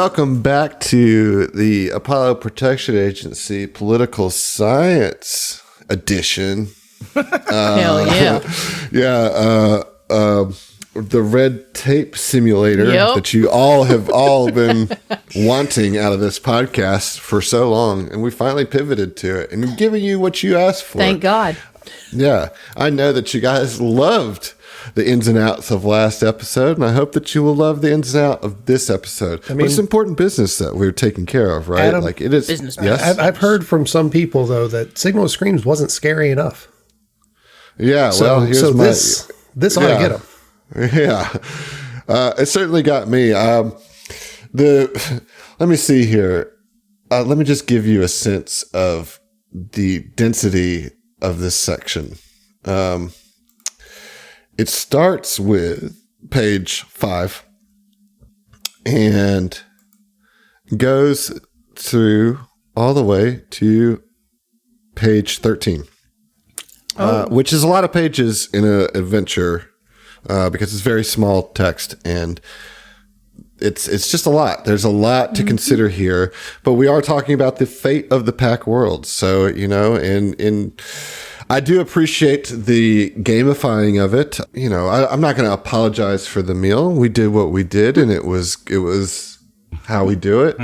welcome back to the Apollo Protection Agency Political Science Edition. Hell yeah. The red tape simulator that you all have been wanting out of this podcast for so long. And we finally pivoted to it and giving you what you asked for. Thank God. Yeah. I know that you guys loved the ins and outs of last episode, and I hope that you will love the ins and outs of this episode. I mean, it's important business that we're taking care of, right? Adam, like it is. Business. Yes. I've heard from some people though that Signal of Screams wasn't scary enough. Yeah. So this ought to get them. Yeah. It certainly got me. Let me see here. Let me just give you a sense of the density of this section. It starts with page 5 and goes through all the way to page 13, which is a lot of pages in an adventure because it's very small text and it's just a lot. There's a lot to consider here, but we are talking about the fate of the Pack world. So, I do appreciate the gamifying of it. I'm not going to apologize for the meal. We did what we did, and it was how we do it.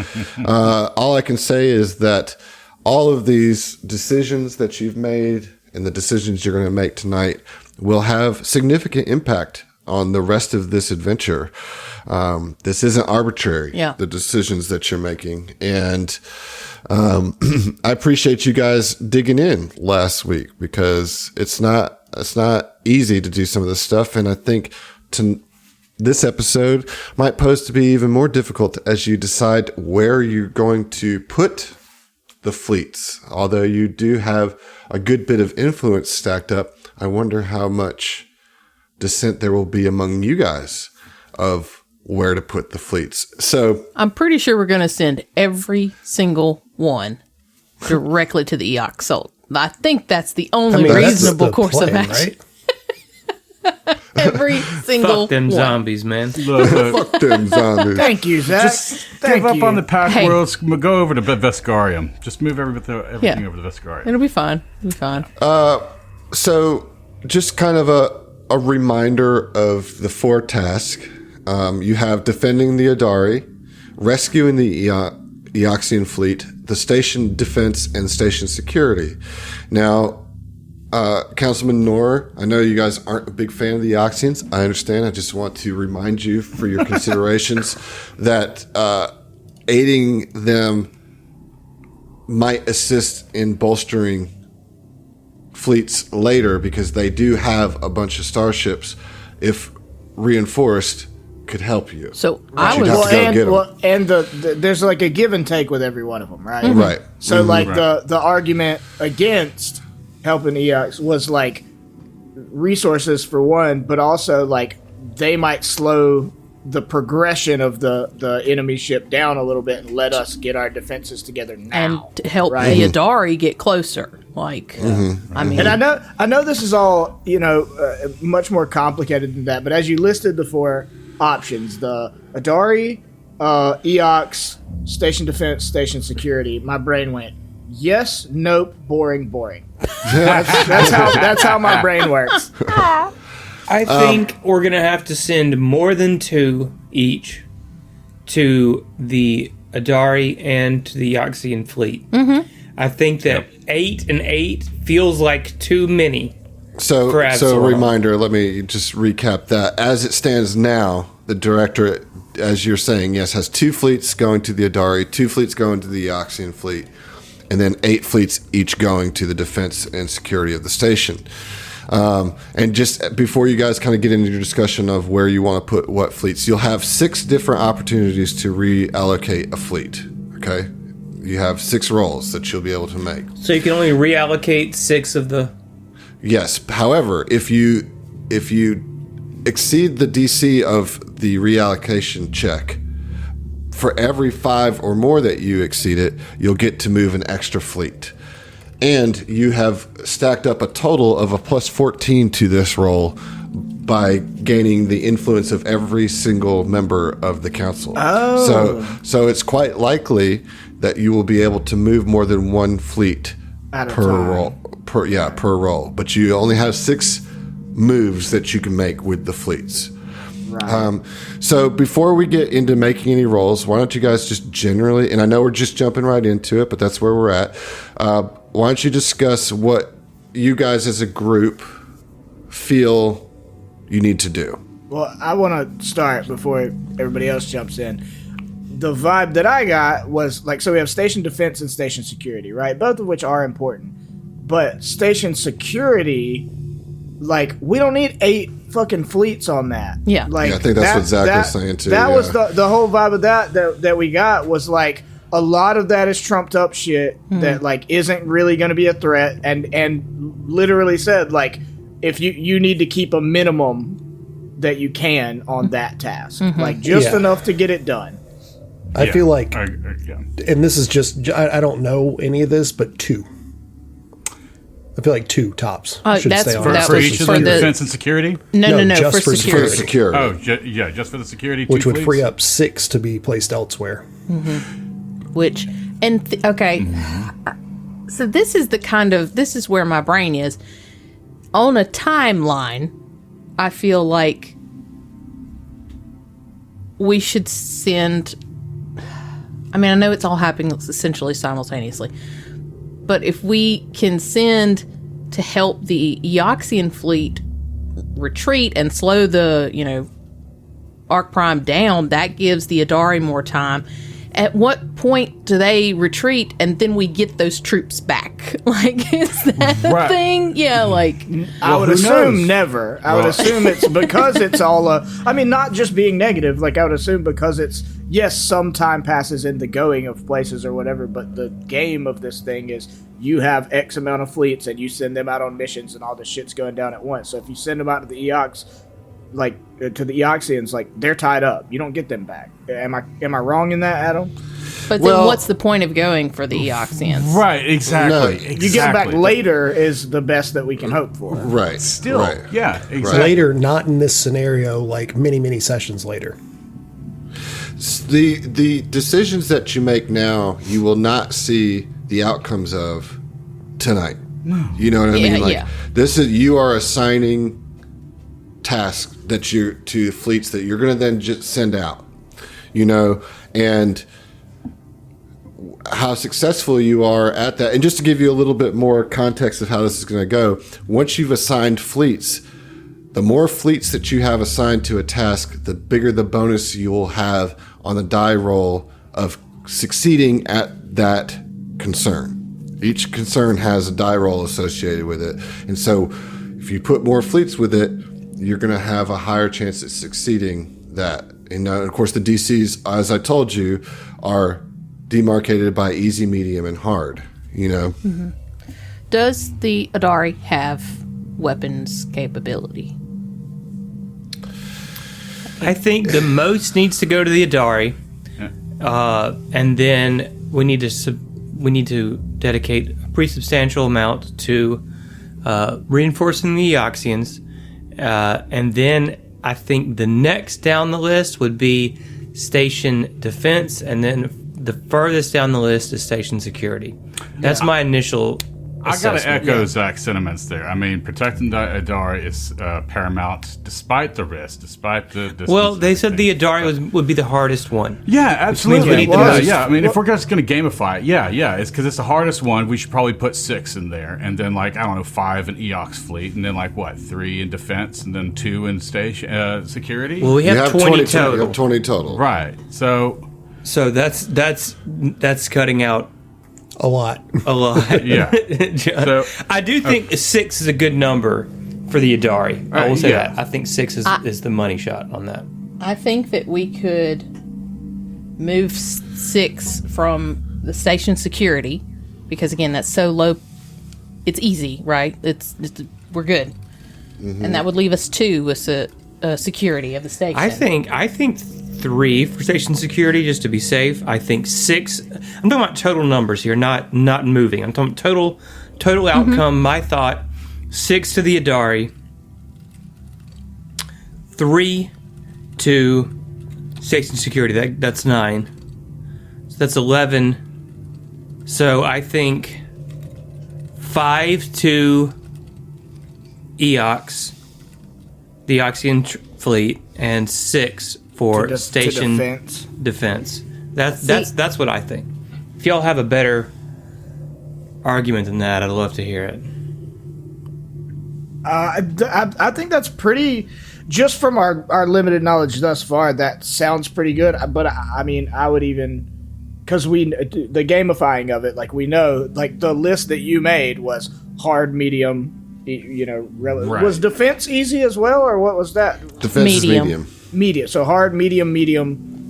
All I can say is that all of these decisions that you've made and the decisions you're going to make tonight will have significant impact on the rest of this adventure. This isn't arbitrary, the decisions that you're making. And I appreciate you guys digging in last week because it's not easy to do some of this stuff. And I think this episode might pose to be even more difficult as you decide where you're going to put the fleets. Although you do have a good bit of influence stacked up, I wonder how much dissent there will be among you guys of where to put the fleets. So I'm pretty sure we're going to send every single one directly to the Eox Salt. I think that's the only reasonable course of action. Right? Every single Fuck them one. zombies, man. Fuck them zombies. Thank you, Zach. Just give up on the Pack worlds. Go over to Vescarium. Just move everything over to Vescarium. It'll be fine. It'll be fine. So just kind of a reminder of the 4 tasks. You have defending the Adari, rescuing the Eoxian fleet, the station defense, and station security. Now, Councilman Knorr, I know you guys aren't a big fan of the Eoxians. I understand. I just want to remind you for your considerations that aiding them might assist in bolstering fleets later because they do have a bunch of starships. If reinforced, could help you. So there's like a give and take with every one of them, right? Mm-hmm. Right. So the argument against helping Eox was like resources for one, but also like they might slow the progression of the enemy ship down a little bit and let us get our defenses together now, and to help the Adari get closer. Like, I mean, and I know this is all much more complicated than that, but as you listed the 4 options, the Adari, Eox, station defense, station security, my brain went yes, nope, boring. That's how my brain works. I think we're going to have to send more than 2 each to the Adari and to the Eoxian fleet. Mm-hmm. I think that 8 and 8 feels like too many. So a reminder, let me just recap that. As it stands now, the directorate, as you're saying, yes, has 2 fleets going to the Adari, 2 fleets going to the Eoxian fleet, and then 8 fleets each going to the defense and security of the station. And just before you guys kind of get into your discussion of where you want to put what fleets, you'll have 6 different opportunities to reallocate a fleet. Okay? You have 6 roles that you'll be able to make. So you can only reallocate 6 of the... Yes. However, if you exceed the DC of the reallocation check, for every 5 or more that you exceed it, you'll get to move an extra fleet. And you have stacked up a total of a plus 14 to this roll by gaining the influence of every single member of the council. So it's quite likely that you will be able to move more than one fleet per roll. Per roll. But you only have 6 moves that you can make with the fleets. Right. So before we get into making any rolls, why don't you guys just generally, and I know we're just jumping right into it, but that's where we're at. Why don't you discuss what you guys as a group feel you need to do? Well, I want to start before everybody else jumps in. The vibe that I got was like, so we have station defense and station security, right? Both of which are important. But station security, like, we don't need 8 fucking fleets on that. Yeah. Like, I think that's what Zach was saying too. That was the whole vibe of that we got was like, a lot of that is trumped up shit that like isn't really going to be a threat, and literally said like, if you need to keep a minimum that you can on that task, like just enough to get it done. I feel like, and this is just, I don't know any of this, but 2. I feel like 2 tops should stay on. For each of the defense and security? No, just for security. For security. Oh, just for the security. Which 2 would fleets? free up 6 to be placed elsewhere. Which, okay. So this is where my brain is. On a timeline, I feel like we should send, I mean, I know it's all happening essentially simultaneously, but if we can send to help the Eoxian fleet retreat and slow the, Ark Prime down, that gives the Adari more time. At what point do they retreat and then we get those troops back? Like, is that a thing? Yeah, like... I would assume never. I would assume it's because it's all I mean, not just being negative. Like, I would assume because it's... Yes, some time passes in the going of places or whatever, but the game of this thing is you have X amount of fleets and you send them out on missions and all this shit's going down at once. So if you send them out to the Eox... like to the Eoxians, like they're tied up. You don't get them back. Am I wrong in that, Adam? But then what's the point of going for the Eoxians? Right, exactly. No. Exactly. You get them back later is the best that we can hope for. Right. Still, right. yeah, exactly. Later, not in this scenario, like many sessions later. The decisions that you make now, you will not see the outcomes of tonight. No. You know what I mean? Like, this is, you are assigning tasks that you to fleets that you're going to then just send out, and how successful you are at that. And just to give you a little bit more context of how this is going to go, once you've assigned fleets, the more fleets that you have assigned to a task, the bigger the bonus you will have on the die roll of succeeding at that concern. Each concern has a die roll associated with it. And so if you put more fleets with it, you're going to have a higher chance at succeeding that. And of course, the DCs, as I told you, are demarcated by easy, medium, and hard, Mm-hmm. Does the Adari have weapons capability? I think the most needs to go to the Adari, and then we need to dedicate a pretty substantial amount to reinforcing the Eoxians. And then I think the next down the list would be station defense, and then the furthest down the list is station security. That's my initial I got to echo Zach's sentiments there. I mean, protecting the Adari is paramount, despite the risk, despite the distance. Well, they said the Adari would be the hardest one. Yeah, absolutely. We need I mean, if we're just going to gamify it, it's because it's the hardest one. We should probably put 6 in there, and then 5 in Eox fleet, and then 3 in defense, and then 2 in station security. Well, we have 20 total. You have 20 total. Right. So that's cutting out a lot. Yeah. So I do think 6 is a good number for the Adari. I will say that. I think 6 is the money shot on that. I think that we could move 6 from the station security, because again, that's so low. It's easy, right? We're good, and that would leave us 2 with security of the station. I think 3 for station security, just to be safe. I think 6. I'm talking about total numbers here, not moving. I'm talking total outcome. My thought: 6 to the Adari, 3 to station security. That's 9. So that's 11. So I think 5 to EOX, the Eoxian fleet, and 6 for station defense. That's what I think. If y'all have a better argument than that, I'd love to hear it. I think that's pretty. Just from our limited knowledge thus far, that sounds pretty good. But I mean, I would even, because the gamifying of it, like we know, like the list that you made was hard, medium. Right. Was defense easy as well, or what was that? Defense is medium. Medium. So hard, medium,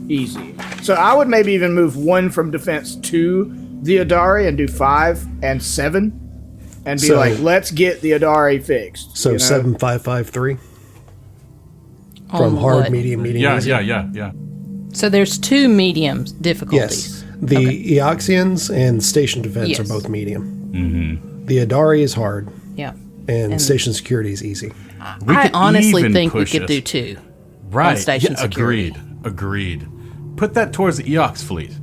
easy. So I would maybe even move 1 from defense to the Adari and do 5 and 7. And be like, let's get the Adari fixed. So 7-5-5-3 from hard, what? medium, easy. Yeah. So there's 2 medium difficulties. Yes. The Eoxians and station defense are both medium. Mm-hmm. The Adari is hard. Yeah. And station security is easy. I honestly think we could do 2. Right. On station security. Agreed. Put that towards the EOX fleet.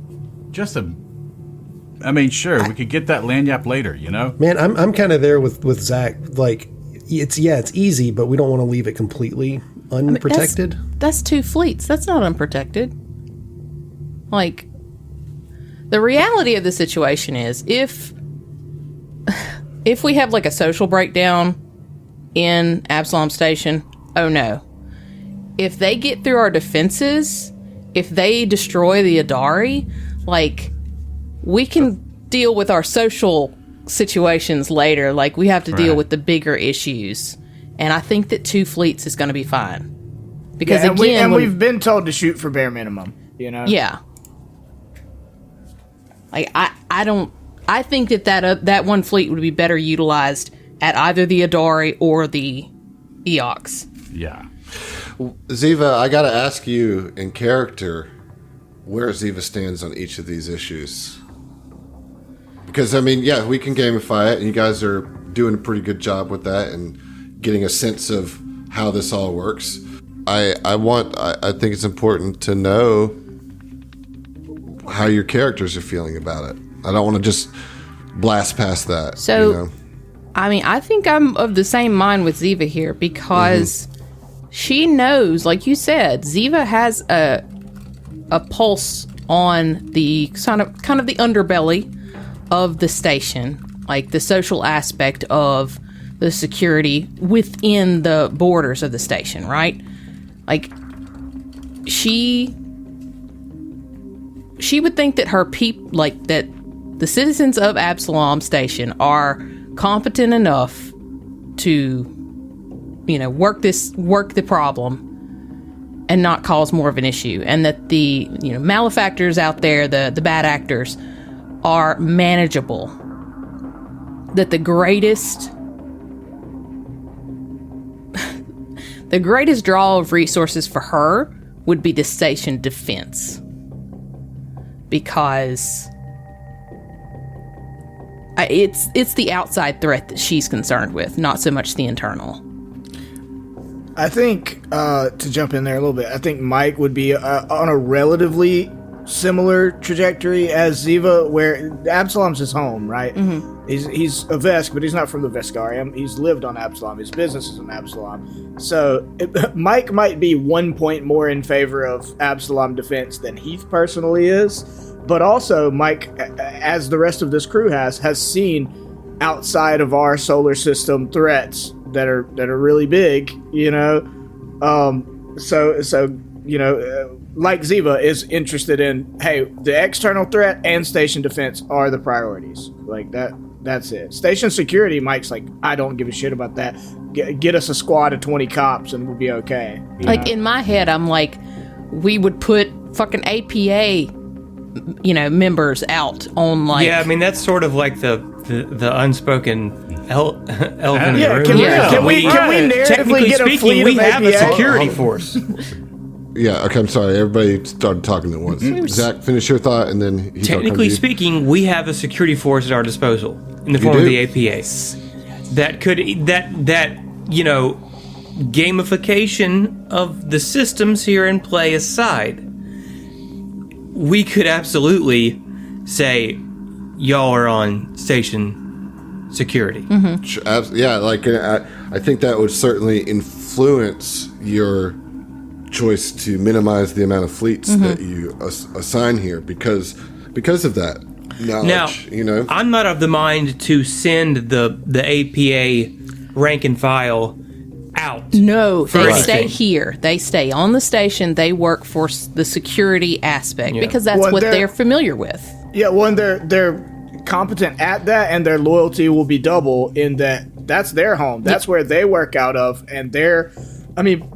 Sure, we could get that lanyap later, you know? Man, I'm kind of there with Zach. Like, it's easy, but we don't want to leave it completely unprotected. That's 2 fleets. That's not unprotected. Like, the reality of the situation is if we have like a social breakdown in Absalom Station, oh no. If they get through our defenses, if they destroy the Adari, like, we can deal with our social situations later. Like, we have to deal with the bigger issues. And I think that 2 fleets is going to be fine. Because we've been told to shoot for bare minimum, you know? Yeah. Like, I think that 1 fleet would be better utilized at either the Adari or the Eox. Yeah. Ziva, I got to ask you in character where Ziva stands on each of these issues. Because, I mean, yeah, we can gamify it, and you guys are doing a pretty good job with that and getting a sense of how this all works. I think it's important to know how your characters are feeling about it. I don't want to just blast past that. So, you know? I mean, I think I'm of the same mind with Ziva here because she knows, like you said, Ziva has a pulse on the kind of the underbelly of the station, like the social aspect of the security within the borders of the station, right? Like, she would think that that the citizens of Absalom Station are competent enough to, work the problem and not cause more of an issue, and that the malefactors out there, the bad actors, are manageable. That the greatest draw of resources for her would be the station defense, because it's the outside threat that she's concerned with, not so much the internal. I think, to jump in there a little bit, I think Mike would be on a relatively similar trajectory as Ziva, where Absalom's his home, right? Mm-hmm. He's a Vesk, but he's not from the Veskarium. He's lived on Absalom. His business is in Absalom. So Mike might be 1 point more in favor of Absalom defense than Heath personally is, but also Mike, as the rest of this crew has seen outside of our solar system threats that are really big, like Ziva is interested in, hey, the external threat and station defense are the priorities. Like that's it. Station security, Mike's like, I don't give a shit about that. Get us a squad of 20 cops and we'll be okay. Like, in my head, I'm like, we would put fucking APA, members out on, like... Yeah, I mean, that's sort of like the unspoken elven in the room. Can we narratively get a fleet we of have APA? a security force. Yeah, okay, I'm sorry. Everybody started talking at once. Zach, finish your thought, and then... Technically speaking, we have a security force at our disposal in the form of the APA. That gamification of the systems here in play aside, we could absolutely say, y'all are on station security. Mm-hmm. Yeah, like I think that would certainly influence your choice to minimize the amount of fleets that you assign here because of that knowledge. Now, I'm not of the mind to send the APA rank and file out. No, they anything. stay here. They stay on the station. They work for the security aspect because that's Well, what they're familiar with. Yeah, one, they're competent at that, and their loyalty will be double in that's their home. That's where they work out of, and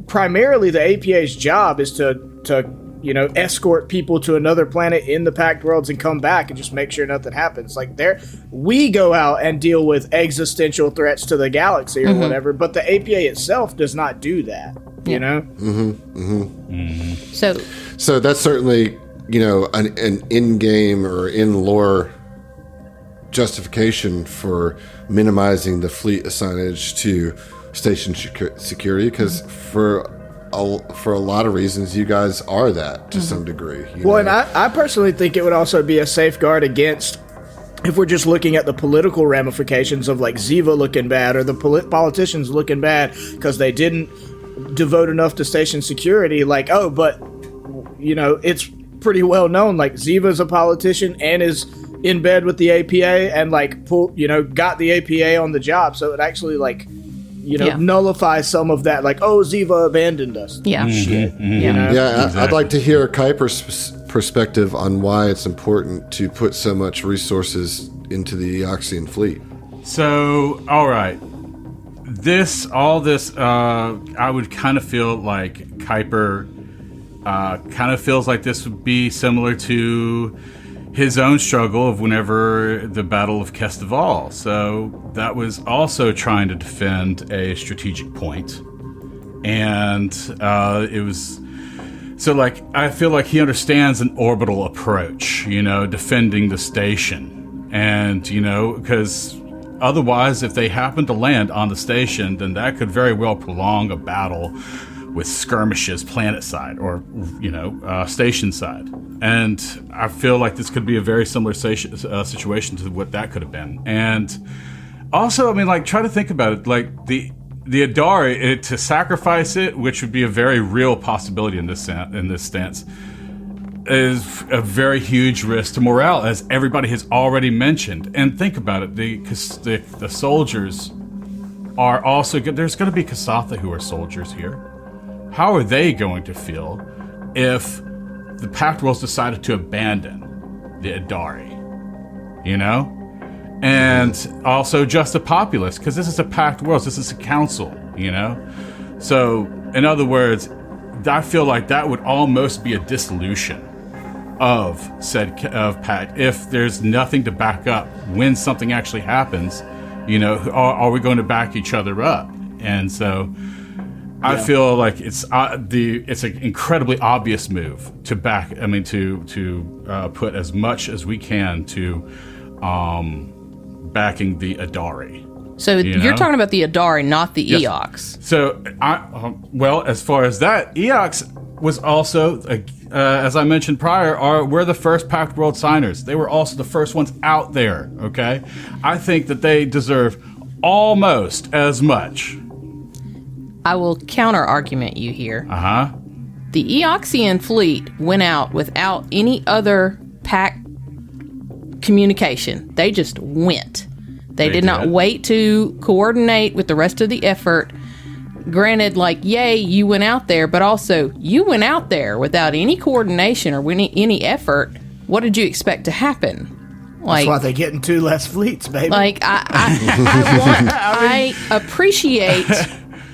primarily the APA's job is to escort people to another planet in the Pact Worlds and come back and just make sure nothing happens. Like we go out and deal with existential threats to the galaxy or whatever, but the APA itself does not do that. You know? So that's certainly an in-game or in-lore justification for minimizing the fleet assignage to station security, because for a lot of reasons you guys are that to some degree. And I personally think it would also be a safeguard against, if we're just looking at the political ramifications of like Ziva looking bad or the politicians looking bad because they didn't devote enough to station security, like, but it's pretty well known, like Ziva's a politician and is in bed with the APA and like got the APA on the job, so it actually like nullifies some of that, like, Ziva abandoned us. Yeah. Shit. Exactly. I'd like to hear Kuiper's perspective on why it's important to put so much resources into the Eoxian fleet. So, all right. All this, I would kind of feel like Kuiper kind of feels like this would be similar to his own struggle of whenever the Battle of Kesteval. So that was also trying to defend a strategic point. And it was... So, like, I feel like he understands an orbital approach, defending the station. And, because otherwise, if they happen to land on the station, then that could very well prolong a battle with skirmishes planet side or, station side. And I feel like this could be a very similar situation to what that could have been. And also, try to think about it, like the Adari, to sacrifice it, which would be a very real possibility in this stance, is a very huge risk to morale, as everybody has already mentioned. And think about it, because the soldiers are also good. There's going to be Kasatha who are soldiers here. How are they going to feel if the Pact Worlds decided to abandon the Adari? And also just the populace, because this is a Pact Worlds, this is a council, So, in other words, I feel like that would almost be a dissolution of Pact. If there's nothing to back up when something actually happens, are we going to back each other up? And so... I feel like it's an incredibly obvious move to put as much as we can to backing the Adari. So you're talking about the Adari, not the Eox. So as far as that, Eox was also, as I mentioned prior, we're the first Pact World signers. They were also the first ones out there. Okay, I think that they deserve almost as much. I will counter-argument you here. Uh-huh. The Eoxian fleet went out without any other Pact communication. They just went. They did not wait to coordinate with the rest of the effort. Granted, yay, you went out there, but also, you went out there without any coordination or any effort. What did you expect to happen? That's why they're getting 2 less fleets, baby. I appreciate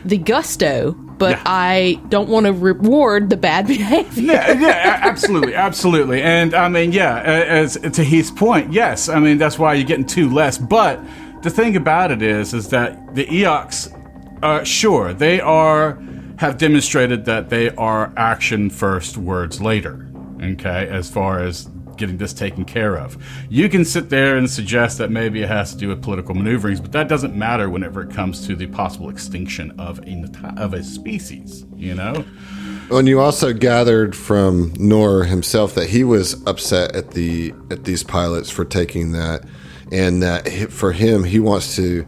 the gusto, but I don't want to reward the bad behavior. Yeah, absolutely. And as to Heath's point, yes, that's why you're getting 2 less. But the thing about it is that the Eox, sure, they have demonstrated that they are action first, words later. Okay, as far as getting this taken care of. You can sit there and suggest that maybe it has to do with political maneuverings, but that doesn't matter whenever it comes to the possible extinction of a species, you know? And you also gathered from Noor himself that he was upset at these pilots for taking that, and that for him, he wants to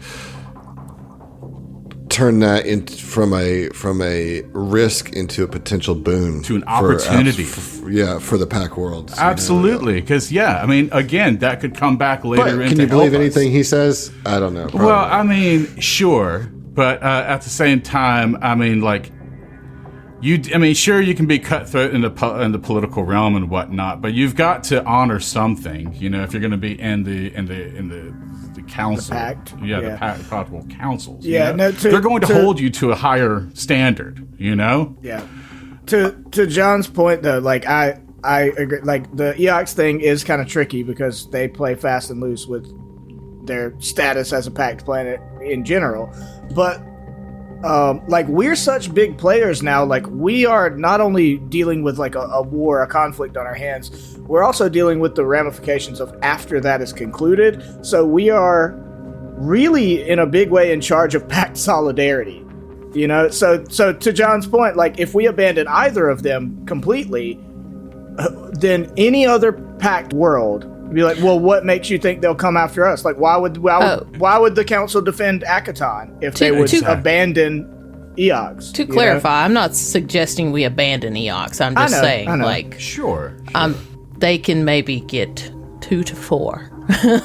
turn that from a risk into a potential boon, to an opportunity. For the pack worlds. Absolutely, because I mean, again, that could come back later. But can you believe anything he says? I don't know. Probably. Well, I mean, sure, but at the same time, I mean, like. Sure, you can be cutthroat in the political realm and whatnot, but you've got to honor something. You know, if you're going to be in the council, the pact, the possible councils. Yeah, they're going to hold you to a higher standard. You know. Yeah. To John's point, though, like I agree. Like the Eox thing is kind of tricky because they play fast and loose with their status as a pact planet in general, but. Like we're such big players now, like we are not only dealing with like a war, a conflict on our hands, we're also dealing with the ramifications of after that is concluded. So we are really in a big way in charge of pact solidarity, you know? So to John's point, like if we abandon either of them completely, then any other pact world be like, well, what makes you think they'll come after us? Like, why would the council defend Akaton if they would abandon Eox? To clarify, I'm not suggesting we abandon Eox. I'm just saying, like, sure. they can maybe get 2 to 4.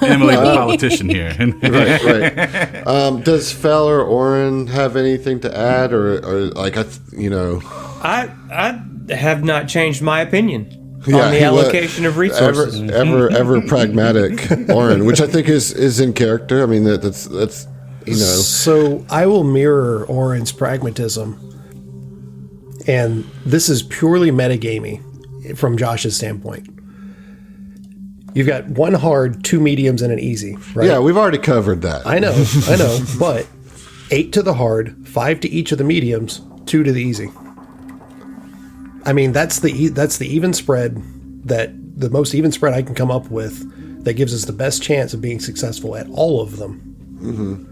Emily, the politician here. right. Does Fel or Oren have anything to add, or like I have not changed my opinion. On the allocation of resources, ever pragmatic, Oren, which I think is in character. I mean, that's So I will mirror Oren's pragmatism, and this is purely metagamey from Josh's standpoint. You've got 1 hard, 2 mediums, and an easy, right? Yeah, we've already covered that. I know, but 8 to the hard, 5 to each of the mediums, 2 to the easy. I mean, that's the even spread, the most even spread I can come up with that gives us the best chance of being successful at all of them. Mm-hmm.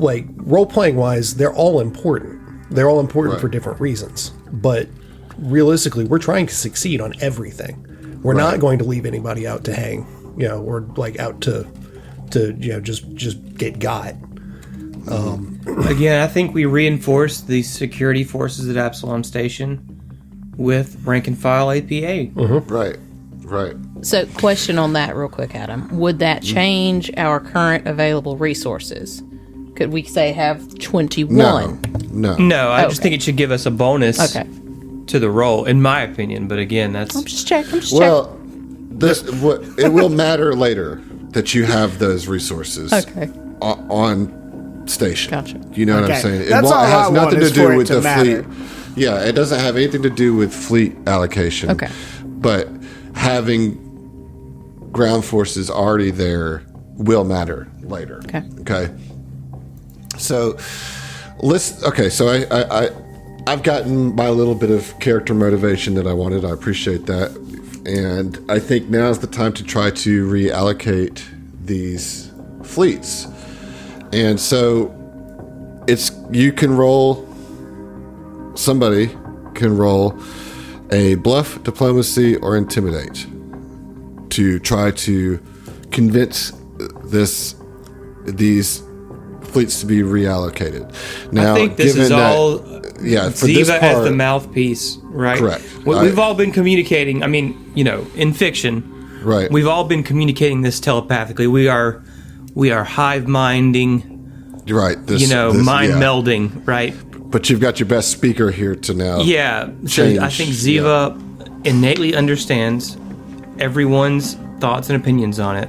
Like, role-playing wise, they're all important. They're all important for different reasons. But realistically, we're trying to succeed on everything. We're not going to leave anybody out to hang, or like out to just get got. Again, I think we reinforce the security forces at Absalom Station with rank and file APA. Mm-hmm. Right. So, question on that real quick, Adam. Would that change our current available resources? Could we say have 21? No, I just think it should give us a bonus to the roll, in my opinion. But again, that's... I'm just checking. Well, it will matter later that you have those resources on station. Gotcha. You know what I'm saying? That's all it has I nothing want to do with the matter. fleet. Yeah, it doesn't have anything to do with fleet allocation. Okay. But having ground forces already there will matter later. Okay. So I've gotten my little bit of character motivation that I wanted. I appreciate that. And I think now's the time to try to reallocate these fleets. And so somebody can roll a bluff, diplomacy, or intimidate to try to convince these fleets to be reallocated. Now, I think this is all Ziva as the mouthpiece, right? Correct. We've all been communicating, in fiction, right? We've all been communicating this telepathically. We are hive minding, right? Mind melding, right? But you've got your best speaker here to now. Yeah, so I think Ziva innately understands everyone's thoughts and opinions on it,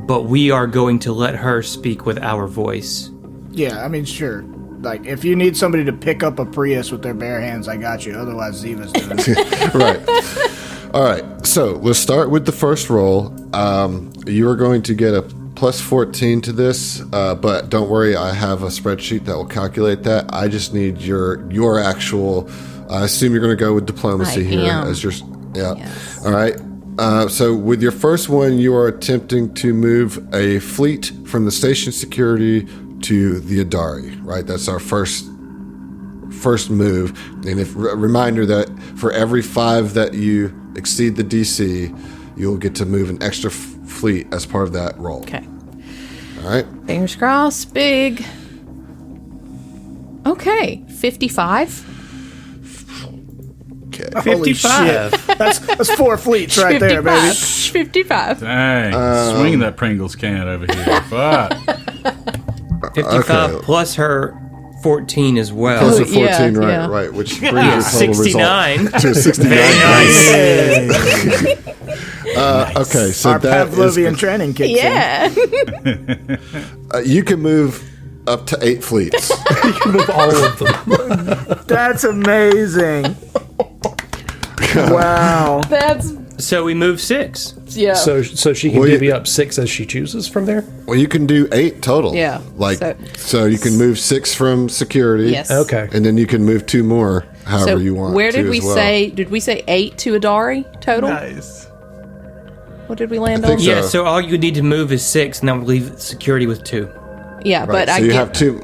but we are going to let her speak with our voice. Yeah, sure. Like, if you need somebody to pick up a Prius with their bare hands, I got you. Otherwise, Ziva's doing it. Right. All right. So let's start with the first roll. You are going to get a plus 14 to this, but don't worry, I have a spreadsheet that will calculate that. I just need your actual. I assume you're going to go with diplomacy here as your. Yeah. Yes. All right. So with your first one, you are attempting to move a fleet from the station security to the Adari, right? That's our first move. And if reminder that for every 5 that you exceed the DC, you'll get to move an extra fleet as part of that roll. Okay. All right. Fingers crossed. Big. Okay. 55. Okay. Holy 55. shit. That's 4 fleets right there, baby. 55. Dang, swinging that Pringles can over here. Fuck. 55 Okay. plus her 14 as well. Plus Oh, a 14, yeah, right, yeah. right, which brings your total 69. result to 69. Okay, so Our that Pavlovian is, training kicks in. Yeah. you can move up to 8 fleets. You can move all of them. That's amazing. Wow. That's So we move 6. yeah. So she can Well, you- divvy up 6 as she chooses from there? Well, you can do 8 total. Yeah, Like, so- so you can move 6 from security. Yes. Okay. And then you can move 2 more, however So you want. where did to we as well. say? Did we say 8 to Adari total? Nice. What did we land I think on? so. Yeah, so all you need to move is 6, and that would leave security with 2. Yeah, Right, but so I you get. have 2.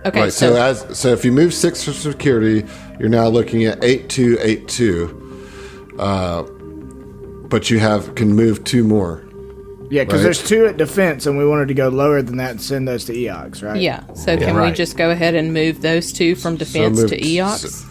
Okay, Right, so if you move 6 for security, you're now looking at 8-2, 8-2. But you can move 2 more. Yeah, because Right. there's 2 at defense, and we wanted to go lower than that and send those to EOGs, right? yeah. So can we Right. just go ahead and move those 2 from defense move- to EOX?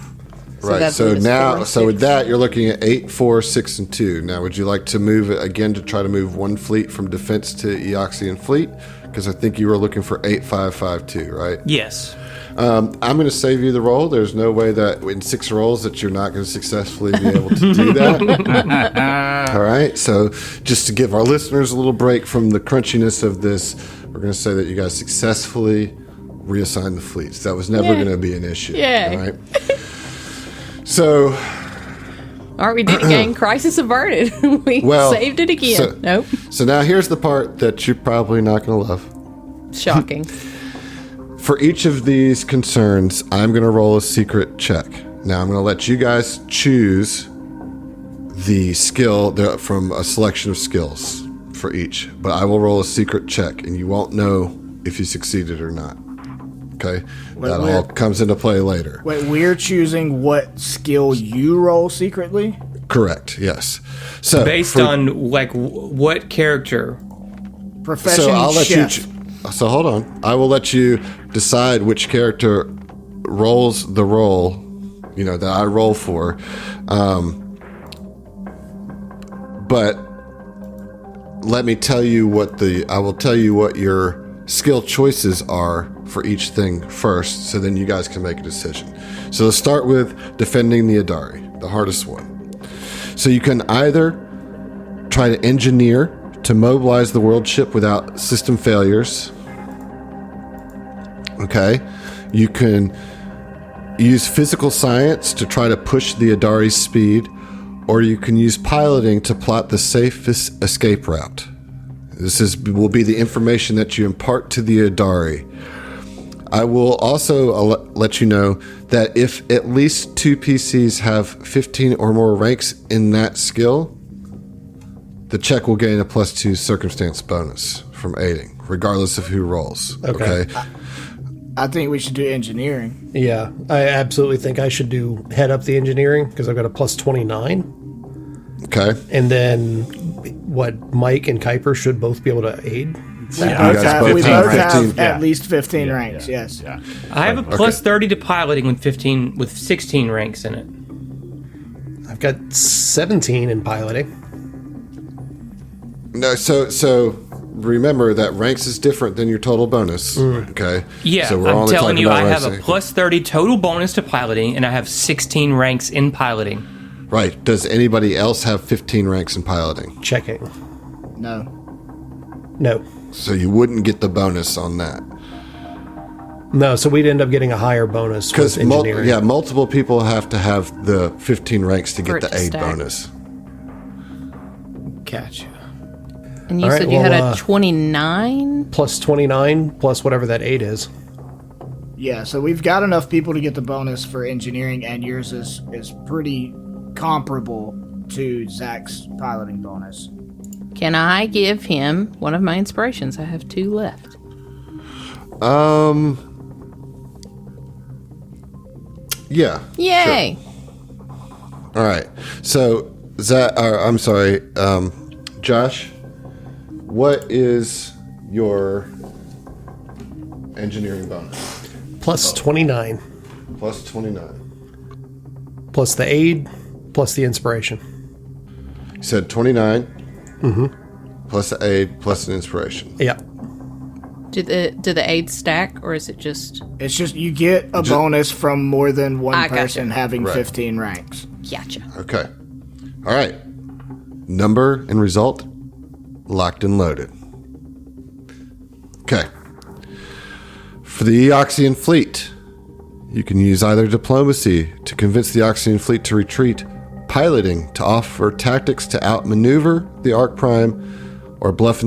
Right. that's So what it's now, for, so with 6. that, you're looking at 8, 4, 6, and 2. Now, would you like to move it again to try to move 1 fleet from defense to Eoxian fleet? Because I think you were looking for 8, 5, 5, 2, right? Yes. I'm going to save you the roll. There's no way that in 6 rolls that you're not going to successfully be able to do that. All right. So just to give our listeners a little break from the crunchiness of this, we're going to say that you guys successfully reassigned the fleets. That was never Yay. going to be an issue. Yay. All right. So, All right, we did it again. Crisis averted. We Well, saved it again. so- Nope. so now here's the part that you're probably not going to love. Shocking. For each of these concerns, I'm going to roll a secret check. Now, I'm going to let you guys choose the skill from a selection of skills for each. But I will roll a secret check, and you won't know if you succeeded or not. Okay? That all comes into play later. Wait, we're choosing what skill you roll secretly? Correct, yes. So Based on, like, what character? Profession So I'll let chef. you. So hold on. I will let you decide which character rolls the role, that I roll for. But let me tell you I will tell you what your skill choices are for each thing first, so then you guys can make a decision. So let's start with defending the Adari, the hardest one. So you can either try to engineer to mobilize the world ship without system failures. Okay. You can use physical science to try to push the Adari's speed, or you can use piloting to plot the safest escape route. This will be the information that you impart to the Adari. I will also let you know that if at least 2 PCs have 15 or more ranks in that skill, the check will gain a +2 circumstance bonus from aiding, regardless of who rolls. Okay. I think we should do engineering. Yeah, I absolutely think I should head up the engineering because I've got a +29. Okay. And then Mike and Kuiper should both be able to aid. We both have 15 at yeah. least 15 ranks, yes. Yeah. I have a plus 30 to piloting with 16 ranks in it. I've got 17 in piloting. No, so remember that ranks is different than your total bonus. Okay. Yeah, So we're I'm only telling talking you, about I have ranks. a plus 30 total bonus to piloting, and I have 16 ranks in piloting. Right. Does anybody else have 15 ranks in piloting? Checking. No. No. So you wouldn't get the bonus on that. No, so we'd end up getting a higher bonus with Because engineering. multiple people have to have the 15 ranks to For get it the to aid stack. bonus. Gotcha. And you All right, said you had well, a 29? Plus 29, plus whatever that 8 is. Yeah, so we've got enough people to get the bonus for engineering, and yours is pretty comparable to Zach's piloting bonus. Can I give him one of my inspirations? I have 2 left. Yeah. Yay! Sure. All right. So, Josh, what is your engineering bonus? Plus 29. Plus 29. Plus the aid, plus the inspiration. You said 29. Plus the aid, plus an inspiration. Yeah. Do the aids stack, or is it just... It's just you get a bonus from more than one I gotcha. person having Right. 15 ranks. Gotcha. Okay. All right. Number and result locked and loaded. Okay. For the Eoxian fleet, you can use either diplomacy to convince the Eoxian fleet to retreat, piloting to offer tactics to outmaneuver the Ark Prime, or bluff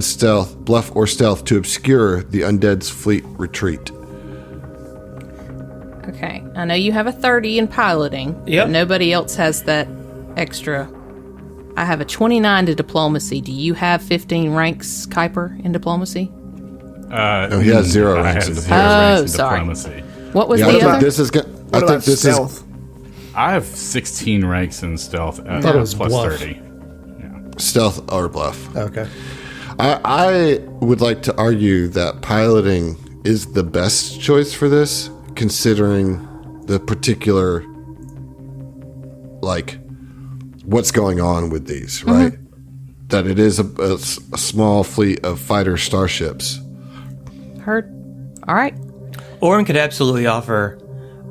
or stealth to obscure the undead's fleet retreat. Okay. I know you have a 30 in piloting. Yep. But nobody else has that extra. I have a 29 to diplomacy. Do you have 15 ranks, Kuiper, in diplomacy? No, he has 0 I ranks have in 0 diplomacy. ranks Oh, in sorry. diplomacy. What was Yeah, the I think other? this is good. What about stealth? I have 16 ranks in stealth at thought it was plus bluff. 30. stealth or bluff. Okay. I would like to argue that piloting is the best choice for this, considering the particular, like, what's going on with these, right? That it is a small fleet of fighter starships. Heard. All right. Orin could absolutely offer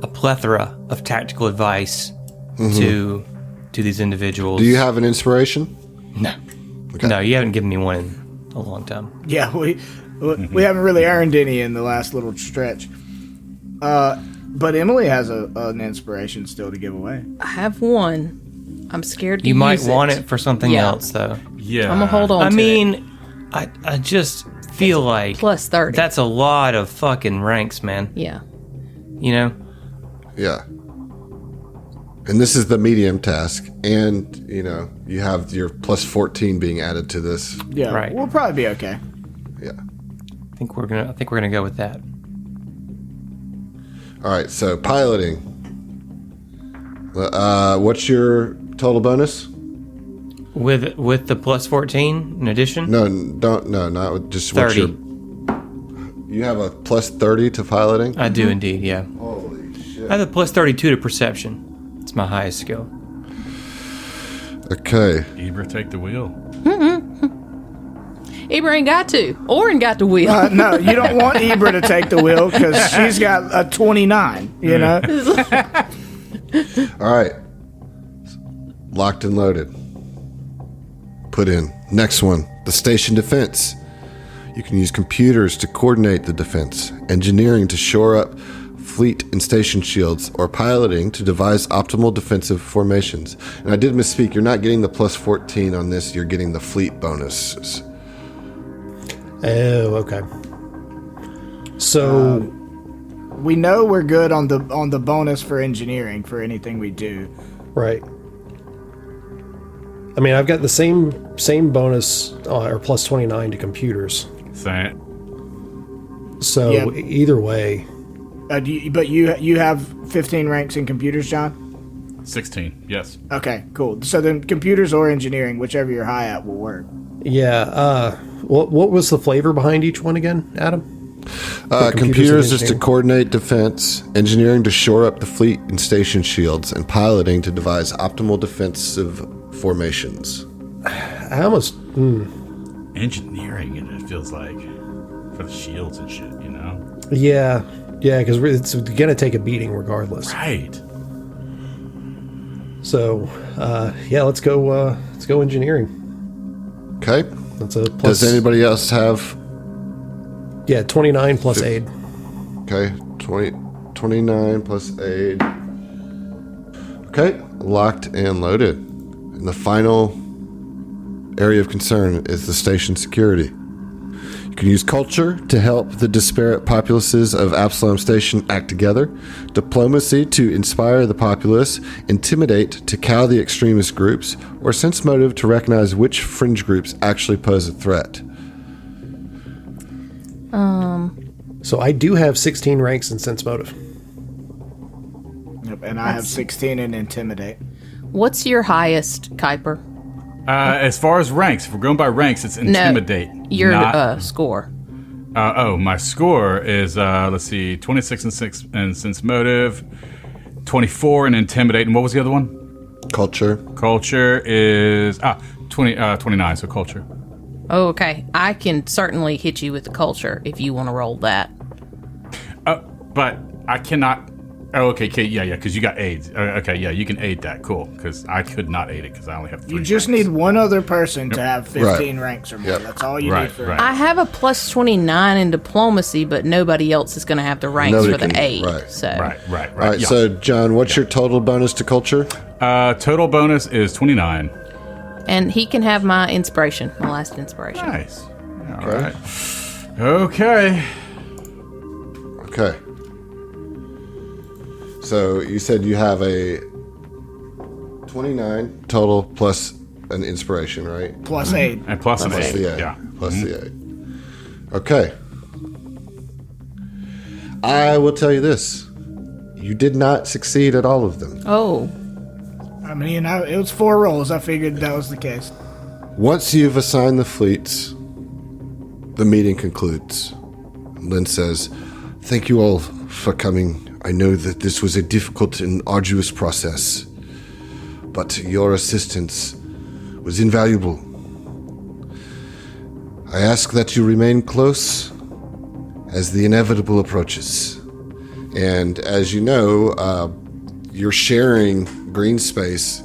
a plethora of tactical advice to these individuals. Do you have an inspiration? No. Okay. No, you haven't given me one in a long time. Yeah, we haven't really earned any in the last little stretch. But Emily has an inspiration still to give away. I have 1. I'm scared to You use might want it for something Yeah. else, though. Yeah. I'm going to hold on I to it. mean, I just feel like Plus 30. that's a lot of fucking ranks, man. Yeah. You know? Yeah. And this is the medium task, and you have your plus 14 being added to this. Yeah, Right. we'll probably be okay. Yeah. I think we're gonna go with that. All right. So piloting. What's your total bonus? With the plus 14 in addition? No, not with just what's 30. your. You have a plus 30 to piloting. I do indeed, yeah. Holy shit. I have a plus 32 to perception. It's my highest skill. Okay. Ibra, take the wheel. Ibra ain't got to. Orin got the wheel. No, you don't want Ibra to take the wheel because she's got a 29, you know? All right. Locked and loaded. Put in. Next one. The station defense. You can use computers to coordinate the defense, engineering to shore up fleet and station shields, or piloting to devise optimal defensive formations. And I did misspeak. You're not getting the plus 14 on this. You're getting the fleet bonuses. Oh, okay. So We know we're good on the bonus for engineering for anything we do. right. I mean, I've got the same bonus or plus 29 to computers. Same. So Yeah. either way, But you have 15 ranks in computers, John? 16. Yes. Okay, cool. So then computers or engineering, whichever you're high at, will work. yeah. What was the flavor behind each one again, Adam? Computers is to engineering. coordinate defense, engineering to shore up the fleet and station shields, and piloting to devise optimal defensive formations. I almost Engineering, it feels like, for the shields and shit, you know? yeah, because it's gonna take a beating regardless. Right. So let's go engineering. Okay. That's a plus. Does anybody else have? 29 plus aid. Okay, 29 plus aid. Okay, locked and loaded. And the final area of concern is the station security. You You can use culture to help the disparate populaces of Absalom Station act together, diplomacy to inspire the populace, intimidate to cow the extremist groups, or sense motive to recognize which fringe groups actually pose a threat. So I do have 16 ranks in sense motive. Yep, and I have 16 in intimidate. What's your highest, Kuiper? As far as ranks, if we're going by ranks, it's intimidate. No, your not, score. My score is, let's see, 26 in sense motive, 24 in intimidate, and what was the other one? Culture. Culture is 29, so culture. Oh, okay. I can certainly hit you with the culture if you want to roll that. But I cannot. Oh, okay, yeah, because you got aids. Okay, yeah, you can aid that. Cool, because I could not aid it because I only have 3. You just ranks. need one other person to have 15 ranks or more. Yep. That's all you need for I have a plus 29 in diplomacy, but nobody else is going to have the ranks Nobody for the can- aid. right. So. Right. All right, Yeah. so John, what's your total bonus to culture? Total bonus is 29. And he can have my inspiration, my last inspiration. Nice. All right. Okay. Okay. So you said you have a 29 total plus an inspiration, right? plus 8. And plus an Plus 8. the 8. Yeah. Plus the 8. Okay. I will tell you this. You did not succeed at all of them. Oh. I mean, it was 4 rolls. I figured that was the case. Once you've assigned the fleets, the meeting concludes. Lynn says, "Thank you all for coming. I know that this was a difficult and arduous process, but your assistance was invaluable. I ask that you remain close as the inevitable approaches. And as you know, you're sharing green space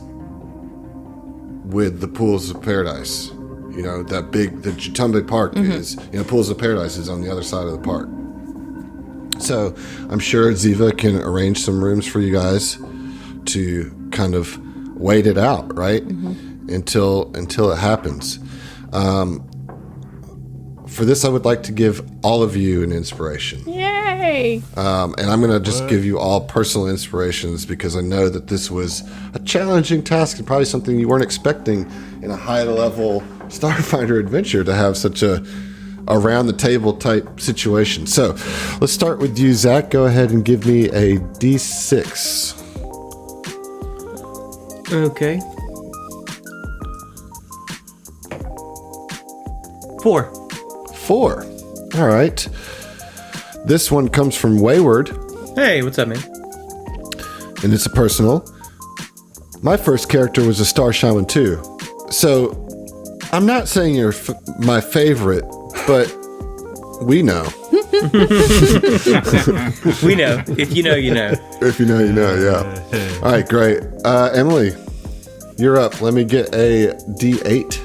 with the Pools of Paradise. You know, the Jatumbe Park is, Pools of Paradise is on the other side of the park. So I'm sure Ziva can arrange some rooms for you guys to kind of wait it out, right? Until it happens. For this, I would like to give all of you an inspiration. Yay! And I'm going to just give you all personal inspirations because I know that this was a challenging task and probably something you weren't expecting in a high-level Starfinder adventure to have such a around-the-table type situation. So let's start with you, Zach. Go ahead and give me a D6. Okay. 4. 4. All right. This one comes from Wayward, Hey, what's up, man? and it's a personal. My first character was a Star Shaman too. So I'm not saying you're my favorite, but we know. We know. If you know, you know. If you know, you know, yeah. All right, great. Emily, you're up. Let me get a D8.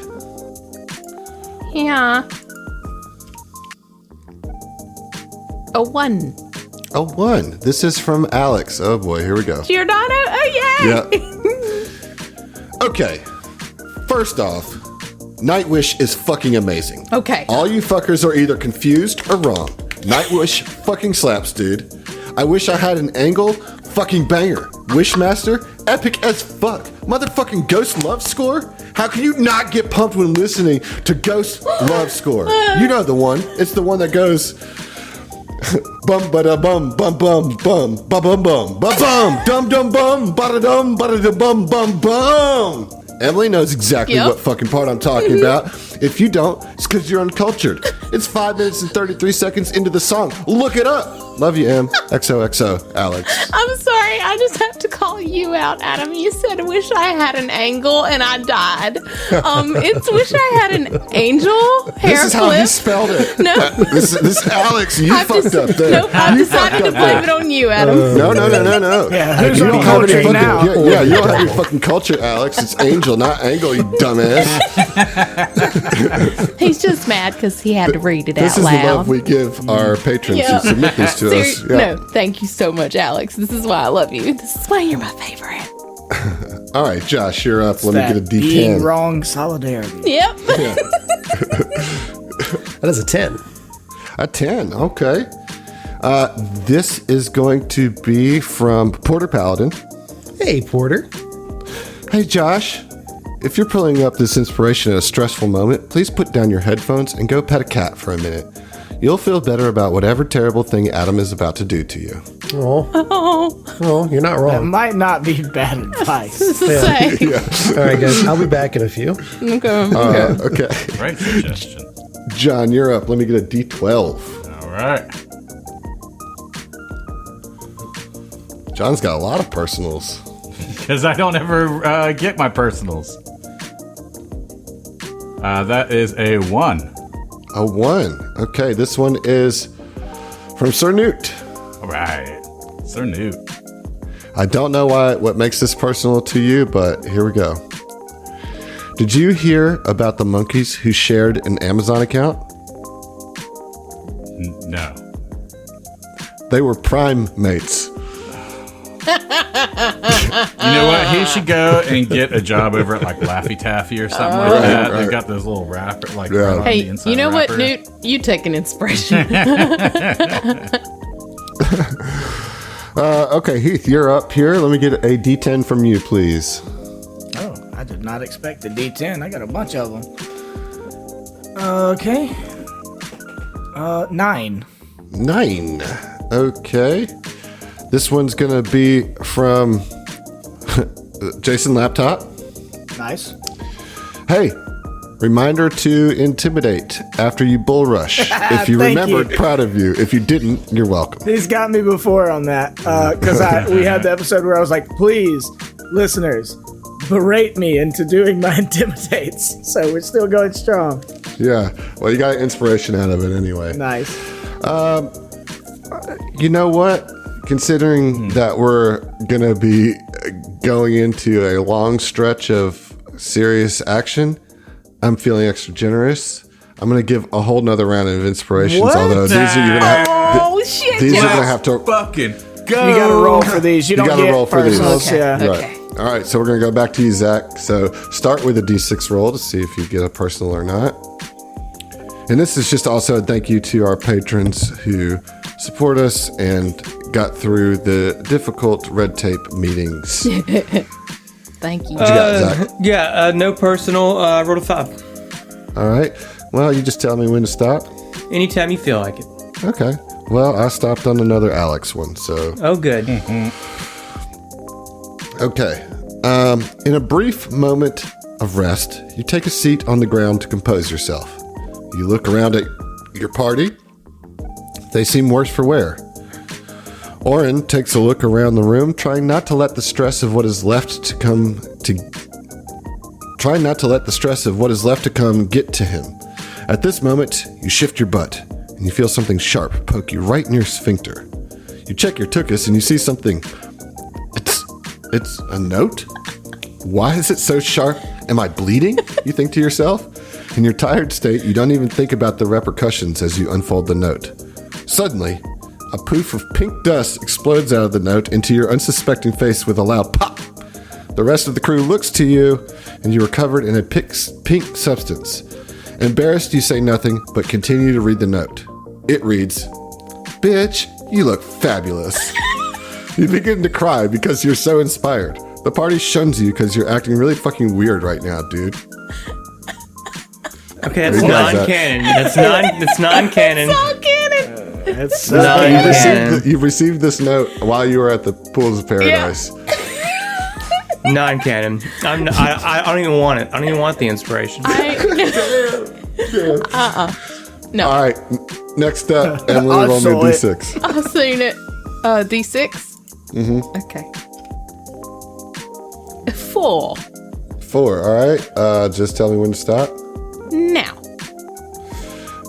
Yeah. A 1. A 1. This is from Alex. Oh boy, here we go. Giordano? Oh, yay! Yeah. Okay. First off, Nightwish is fucking amazing. Okay. All you fuckers are either confused or wrong. Nightwish fucking slaps, dude. I wish I had an angle. Fucking banger. Wishmaster, epic as fuck. Motherfucking Ghost Love Score? How can you not get pumped when listening to Ghost Love Score? You know the one. It's the one that goes bum ba da bum bum bum bum ba bum bum ba bum dum dum bum ba da dum ba da bum bum bum. Emily knows exactly what fucking part I'm talking about. If you don't, it's because you're uncultured. It's 5 minutes and 33 seconds into the song. Look it up. Love you, Em. XOXO, Alex. I'm sorry, I just have to call you out, Adam. You said, wish I had an angle, and I died. It's wish I had an angel hair This is how he spelled it. No. This Alex, you fucked up there. Nope, I decided to blame it on you, Adam. No. Yeah, who's You on don't have any culture fucking, now? yeah, you don't have your fucking culture, Alex. It's angel, not angle, you dumbass. He's just mad because he had to read it This out is loud. the love we give our patrons Yeah. who submit these to us. Yeah. No, thank you so much, Alex. This is why I love you. This is why you're my favorite. All right, Josh, you're up. Let That me get a being D10. wrong solidarity. Yep. Yeah. That is a 10. A 10. Okay. This is going to be from Porter Paladin. Hey, Porter. Hey, Josh. If you're pulling up this inspiration at a stressful moment, please put down your headphones and go pet a cat for a minute. You'll feel better about whatever terrible thing Adam is about to do to you. Oh, you're not That wrong. might not be bad advice. Say. All right, guys. I'll be back in a few. Okay. Okay. Great suggestion. John, you're up. Let me get a D12. All right. John's got a lot of personals. Because I don't ever get my personals. That is a 1. A 1. Okay, this one is from Sir Newt. All right. Sir Newt. I don't know what makes this personal to you, but here we go. Did you hear about the monkeys who shared an Amazon account? No. They were Prime mates. You know what? He should go and get a job over at like Laffy Taffy or something like that. right. They've got those little wrapper, like Yeah. right on Hey, the inside you know what, wrapper. Newt? You take an inspiration. Okay, Heath, you're up here. Let me get a D10 from you, please. Oh, I did not expect a D10. I got a bunch of them. Okay. 9. 9. Okay. This one's going to be from Jason Laptop. Nice. Hey, reminder to intimidate after you bull rush. If you Thank remembered, you. proud of you. If you didn't, you're welcome. He's got me before on that because we had the episode where I was like, please, listeners, berate me into doing my intimidates. So we're still going strong. Yeah. Well, you got inspiration out of it anyway. Nice. You know what? Considering that we're going to be going into a long stretch of serious action, I'm feeling extra generous. I'm going to give a whole nother round of inspirations, What? although these are you're gonna have, Oh, shit. these are yes. going to have to... Fucking go. You got to roll for these. You don't gotta get roll for these. personals. Okay. Yeah. Okay. Right. All right, so we're going to go back to you, Zach. So start with a D6 roll to see if you get a personal or not. And this is just also a thank you to our patrons who support us and got through the difficult red tape meetings. Thank you. What you got, Zach? Yeah, no personal. Roll a 5. All right. Well, you just tell me when to stop. Anytime you feel like it. Okay. Well, I stopped on another Alex one, so... Oh, good. Okay. In a brief moment of rest, you take a seat on the ground to compose yourself. You look around at your party. They seem worse for wear. Oren takes a look around the room, trying not to let the stress of what is left to come get to him. At this moment, you shift your butt, and you feel something sharp poke you right in your sphincter. You check your tuchus, and you see something. It's a note? Why is it so sharp? Am I bleeding? You think to yourself. In your tired state, you don't even think about the repercussions as you unfold the note. Suddenly, a poof of pink dust explodes out of the note into your unsuspecting face with a loud pop. The rest of the crew looks to you, and you are covered in a pink substance. Embarrassed, you say nothing, but continue to read the note. It reads, "Bitch, you look fabulous." You begin to cry because you're so inspired. The party shuns you because you're acting really fucking weird right now, dude. Okay, that's What do you guys got? non-canon. That's non-canon. All cannon. It's Non-canon. You received this note while you were at the Pools of Paradise. Non-canon. I don't even want it. I don't even want the inspiration. No. All right, next up, Emily, I roll me a saw it. D6. I've seen it. D6? Mm-hmm. Okay. 4. 4, all right. Just tell me when to stop. Now.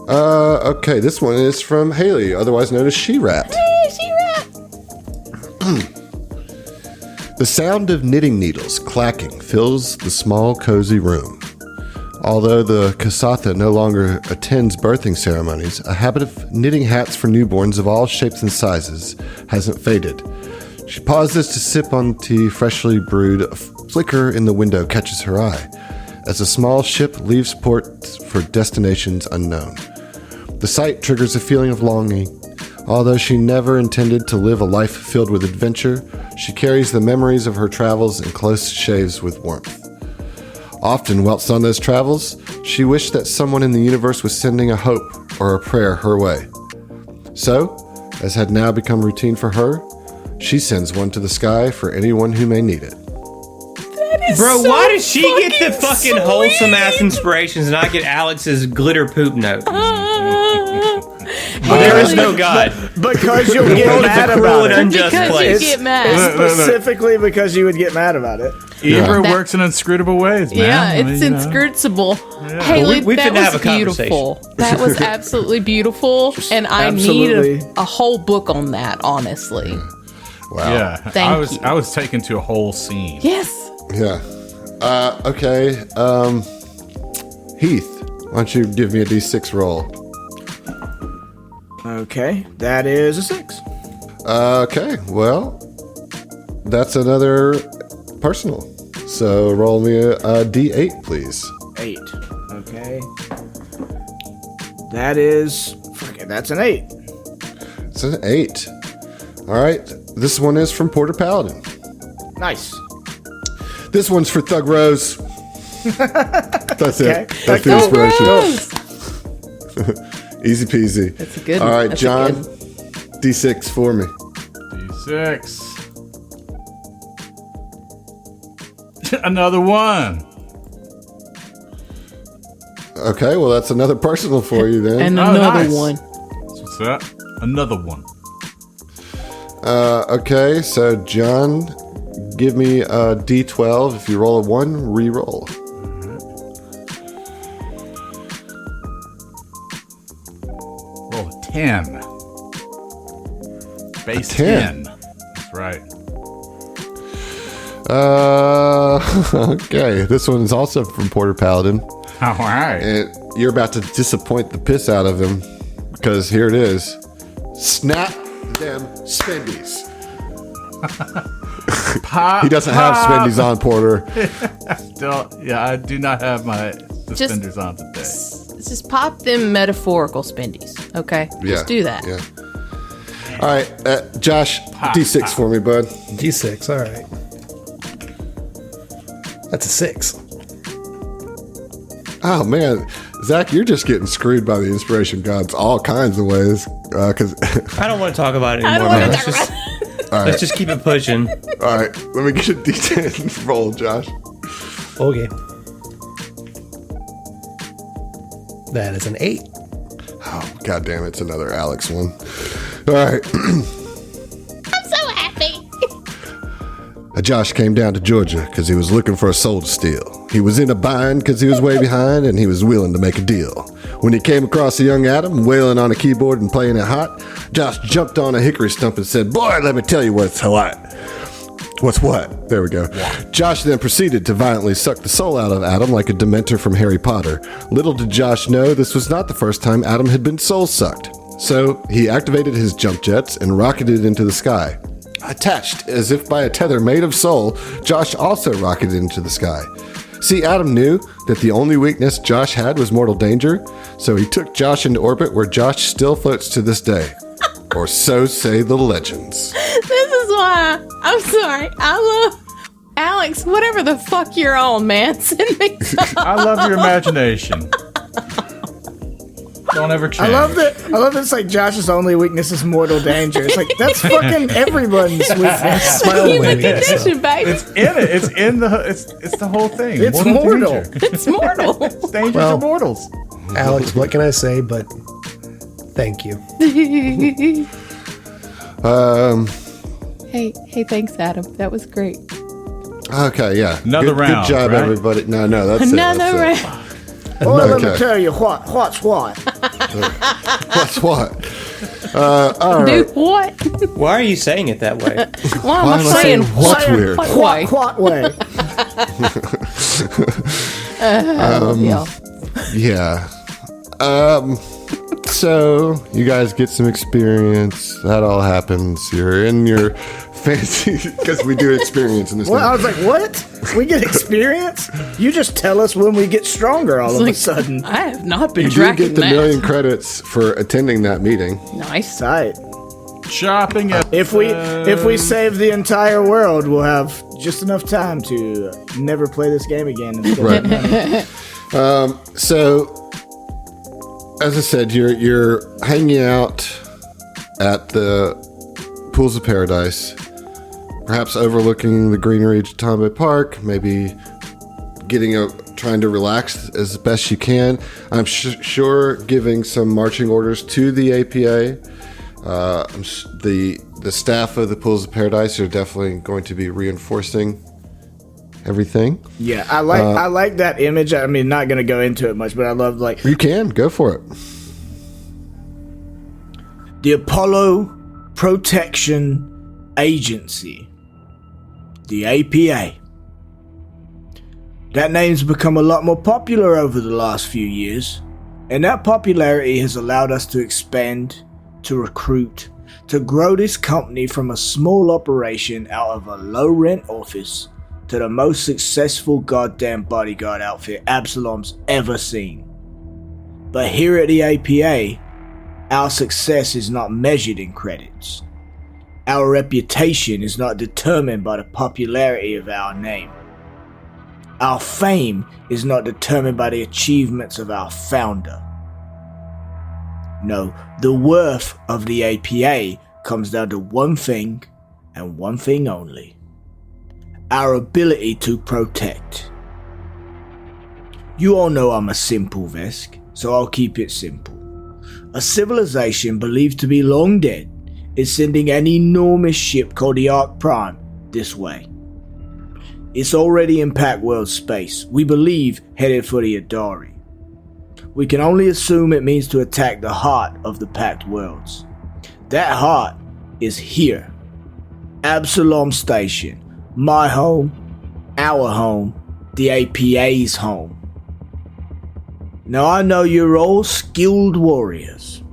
Okay, this one is from Haley, otherwise known as She-Rat. Hey, She-Rat. The sound of knitting needles clacking fills the small, cozy room. Although the Kasatha no longer attends birthing ceremonies, a habit of knitting hats for newborns of all shapes and sizes hasn't faded. She pauses to sip on tea freshly brewed. A flicker in the window catches her eye as a small ship leaves port for destinations unknown. The sight triggers a feeling of longing. Although she never intended to live a life filled with adventure, she carries the memories of her travels in close shaves with warmth. Often, whilst on those travels, she wished that someone in the universe was sending a hope or a prayer her way. So, as had now become routine for her, she sends one to the sky for anyone who may need it. Bro, so why does she get the fucking sweet. wholesome ass inspirations and I get Alex's glitter poop note? There is no God. Because you'll The get world is mad a cruel about and it. unjust Because place. you get mad. Specifically because you would get mad about it. Evil works in inscrutable ways, man. Yeah, I mean, it's you know. inscrutable. Haley, we that finna have was a conversation. beautiful. That was absolutely beautiful, and I absolutely. need a whole book on that. Honestly, Wow. Yeah, Thank you. I was taken to a whole scene. yes. Yeah. Okay. Heath, why don't you give me a D6 roll? Okay, that is a 6. Okay, well, that's another personal. So roll me a D8, please. 8. Okay. That is... that's an 8. It's an 8. All right, this one is from Porter Paladin. Nice. This one's for Thug Rose. That's Okay. it. That's the inspiration. Easy peasy. That's a good All one. right, That's a John, good D6 for me. D6. Another one. Okay, well, that's another personal for you then. And Oh, another nice. one. What's that? Another one. Okay, so John, give me a D12. If you roll a 1, re-roll. Roll a 10. Base 10. 10. That's right. Okay, this one is also from Porter Paladin. All right. And you're about to disappoint the piss out of him because here it is. Snap them spendies. Pop, He doesn't have spendies on, Porter. Yeah, I do not have my suspenders on today. Just pop them metaphorical spendies, okay? Yeah. Just do that. Yeah. All right, Josh, D6 for me, bud. D6, all right. That's a 6. Oh man, Zach, you're just getting screwed by the inspiration gods all kinds of ways. Because I don't want to talk about it I anymore, don't man. want to Let's talk just, about let's just keep it pushing. all right, let me get a D10 roll, Josh. Okay. That is an 8. Oh god damn, it's another Alex one. All right. I'm so happy. Josh came down to Georgia because he was looking for a soul to steal. He was in a bind because he was way behind and he was willing to make a deal. When he came across a young Adam wailing on a keyboard and playing it hot, Josh jumped on a hickory stump and said, "Boy, let me tell you what's hot." What's what? There we go. Josh then proceeded to violently suck the soul out of Adam like a Dementor from Harry Potter. Little did Josh know this was not the first time Adam had been soul sucked. So he activated his jump jets and rocketed into the sky. Attached, as if by a tether made of soul, Josh also rocketed into the sky. See, Adam knew that the only weakness Josh had was mortal danger, so he took Josh into orbit where Josh still floats to this day. Or so say the legends. This is why I'm sorry. I love Alex. Whatever the fuck you're on, man. Send me some. I love your imagination. Don't ever change. I love that it's like Josh's only weakness is mortal danger. It's like, that's fucking everyone's weakness. Smile Human waving. condition, baby. It's in it. It's in the. It's the whole thing. It's mortal. danger. It's mortal. It's danger Well- to mortals. Alex, what can I say but thank you. Hey, thanks, Adam. That was great. Okay, yeah. Another round, Good job, right? everybody. No, that's Another it. That's round. Well, let me Okay. tell you what's what. What's what? All Do right. what? Why are you saying it that way? Why am Why I am I saying saying what's weird? What way? What way? Yeah. Yeah. So you guys get some experience. That all happens. You're in your fancy because we do experience in this. Well, thing. I was like, what? We get experience? You just tell us when we get stronger all of a sudden. I have not been You do tracking get the that. million credits for attending that meeting. Nice. Tight. Shopping at If we save the entire world, we'll have just enough time to never play this game again. Right. So, as I said, you're hanging out at the Pools of Paradise, perhaps overlooking the greenery of Tombe Park, maybe trying to relax as best you can. I'm sure giving some marching orders to the APA. The staff of the Pools of Paradise are definitely going to be reinforcing everything. Yeah, I like that image. I mean, not gonna go into it much, but I love You can go for it. the Apollo Protection Agency, the APA. That name's become a lot more popular over the last few years, and that popularity has allowed us to expand, to recruit, to grow this company from a small operation out of a low-rent office to the most successful goddamn bodyguard outfit Absalom's ever seen. But here at the APA, our success is not measured in credits. Our reputation is not determined by the popularity of our name. Our fame is not determined by the achievements of our founder. No, the worth of the APA comes down to one thing and one thing only: our ability to protect. You all know I'm a simple Vesk, so I'll keep it simple. A civilization believed to be long dead is sending an enormous ship called the Ark Prime this way. It's already in Pact World space, we believe headed for the Adari. We can only assume it means to attack the heart of the Pact Worlds. That heart is here. Absalom Station. My home. Our home. The APA's home. Now I know you're all skilled warriors.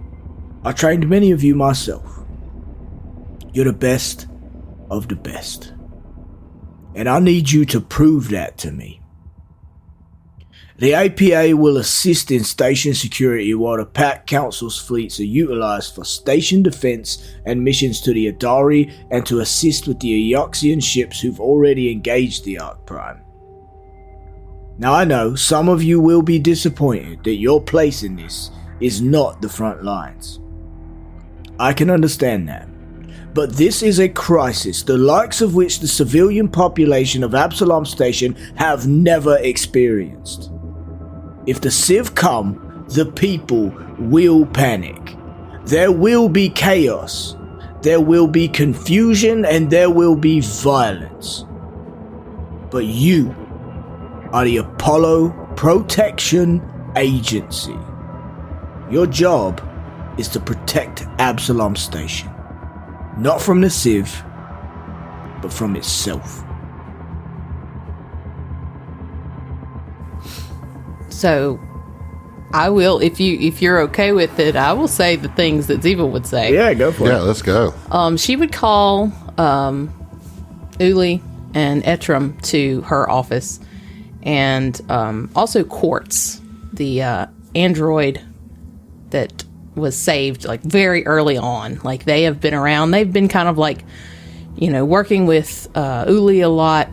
I trained many of you myself. You're the best of the best. And I need you to prove that to me. The APA will assist in station security while the Pact Council's fleets are utilized for station defense and missions to the Adari and to assist with the Eoxian ships who've already engaged the Ark Prime. Now I know some of you will be disappointed that your place in this is not the front lines. I can understand that. But this is a crisis the likes of which the civilian population of Absalom Station have never experienced. If the Civ come, the people will panic. There will be chaos. There will be confusion and there will be violence. But you are the Apollo Protection Agency. Your job is to protect Absalom Station. Not from the Civ, but from itself. So, I will, if you're okay with it, I will say the things that Ziva would say. Yeah, go for Yeah, it. let's go. She would call Uli and Etram to her office, and also Quartz, the android that was saved like very early on. Like they have been around. They've been kind of like, working with Uli a lot,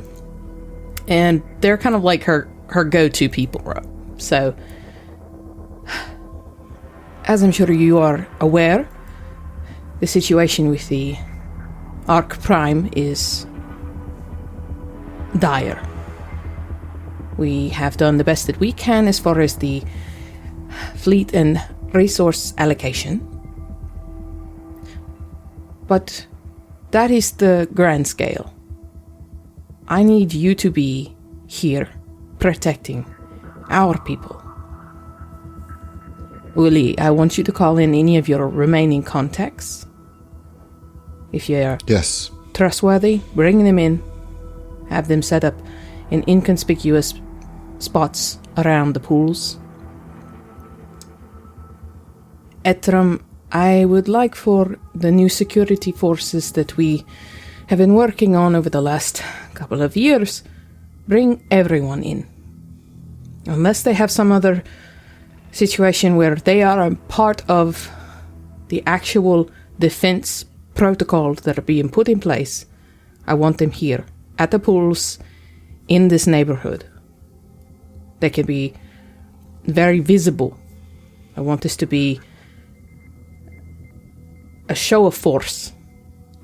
and they're kind of like her go-to people. So, as I'm sure you are aware, the situation with the Ark Prime is dire. We have done the best that we can as far as the fleet and resource allocation. But that is the grand scale. I need you to be here protecting our people. Uli, I want you to call in any of your remaining contacts. If you're Yes. trustworthy, bring them in. Have them set up in inconspicuous spots around the pools. Etram, I would like for the new security forces that we have been working on over the last couple of years, bring everyone in. Unless they have some other situation where they are a part of the actual defense protocols that are being put in place, I want them here, at the pools, in this neighborhood. They can be very visible. I want this to be a show of force.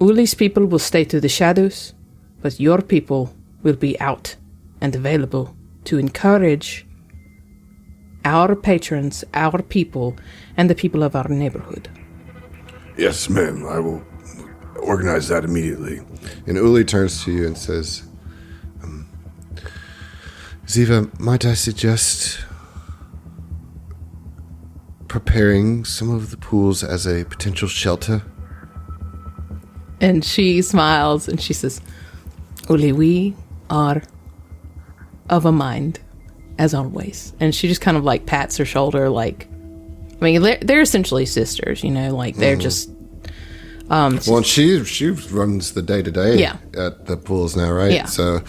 Uli's people will stay to the shadows, but your people will be out and available to encourage our patrons, our people, and the people of our neighborhood. Yes, ma'am. I will organize that immediately. And Uli turns to you and says, Ziva, might I suggest preparing some of the pools as a potential shelter? And she smiles and she says, Uli, we are of a mind, as always. And she just kind of like pats her shoulder, like, I mean, they're essentially sisters, you know, like they're just. Well, and she runs the day-to-day at the pools now, right? Yeah. So,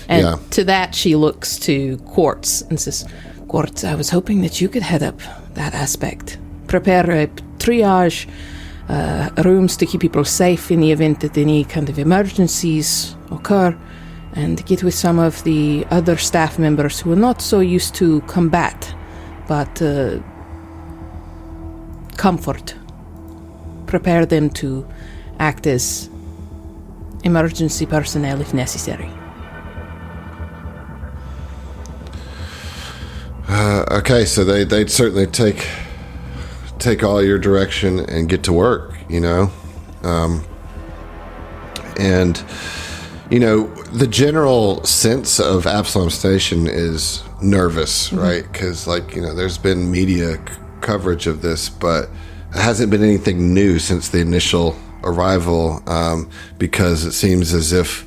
and to that, she looks to Quartz and says, Quartz, I was hoping that you could head up that aspect. Prepare a triage rooms to keep people safe in the event that any kind of emergencies occur, and get with some of the other staff members who are not so used to combat, but comfort. Prepare them to act as emergency personnel if necessary. Okay, so they'd certainly take all your direction and get to work, you know. And, you know, the general sense of Absalom Station is nervous, right? Because, like, you know, there's been media coverage of this, but it hasn't been anything new since the initial arrival, because it seems as if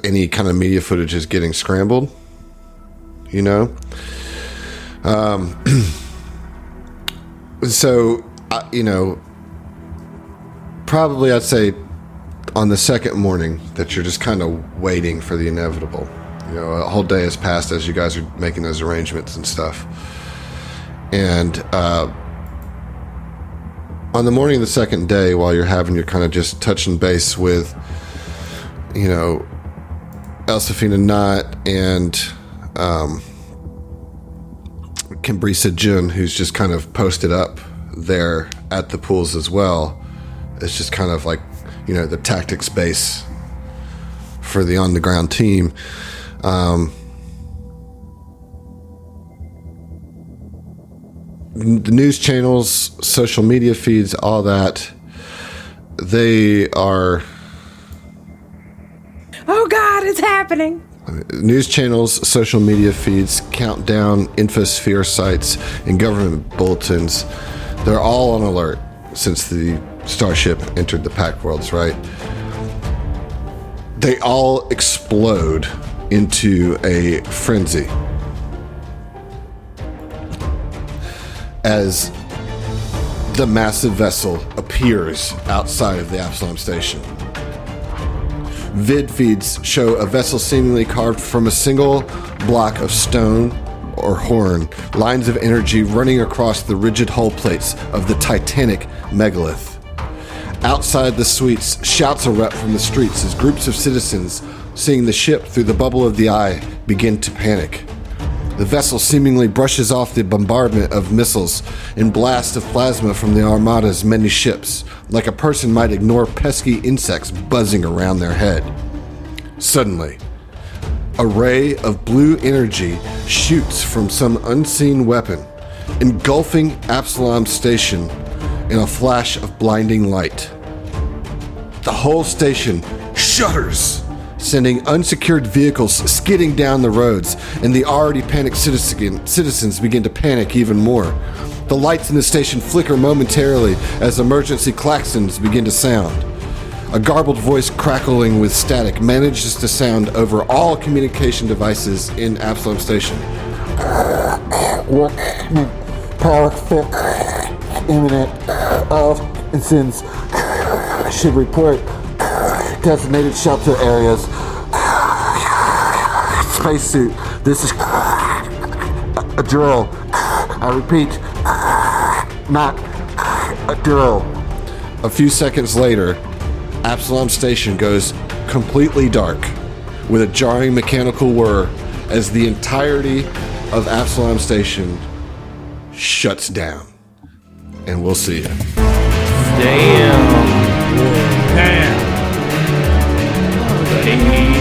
any kind of media footage is getting scrambled, you know? So, you know, probably I'd say on the second morning that you're just kind of waiting for the inevitable. You know, a whole day has passed as you guys are making those arrangements and stuff. And on the morning of the second day, while you're having your kind of just touching base with, you know, Elsafina Knott and Kimbrisa Jun, who's just kind of posted up there at the pools as well. It's just kind of like, you know, the tactics base for the on-the-ground team. The news channels, social media feeds, all that, they are... Oh God, it's happening! News channels, social media feeds, countdown, infosphere sites, and government bulletins, they're all on alert since the starship entered the Pact Worlds, right? They all explode into a frenzy as the massive vessel appears outside of the Absalom Station. Vid feeds show a vessel seemingly carved from a single block of stone or horn, lines of energy running across the rigid hull plates of the titanic megalith. Outside the suites, shouts erupt from the streets as groups of citizens, seeing the ship through the bubble of the eye, begin to panic. The vessel seemingly brushes off the bombardment of missiles and blasts of plasma from the Armada's many ships, like a person might ignore pesky insects buzzing around their head. Suddenly, a ray of blue energy shoots from some unseen weapon, engulfing Absalom Station in a flash of blinding light. The whole station shudders, sending unsecured vehicles skidding down the roads, and the already panicked citizens begin to panic even more. The lights in the station flicker momentarily as emergency klaxons begin to sound. A garbled voice crackling with static manages to sound over all communication devices in Absalom Station. Power fix. Imminent. All incidents should report designated shelter areas. Spacesuit. This is a drill. I repeat, not a drill. A few seconds later, Absalom Station goes completely dark with a jarring mechanical whir as the entirety of Absalom Station shuts down. And we'll see you. Damn. Damn.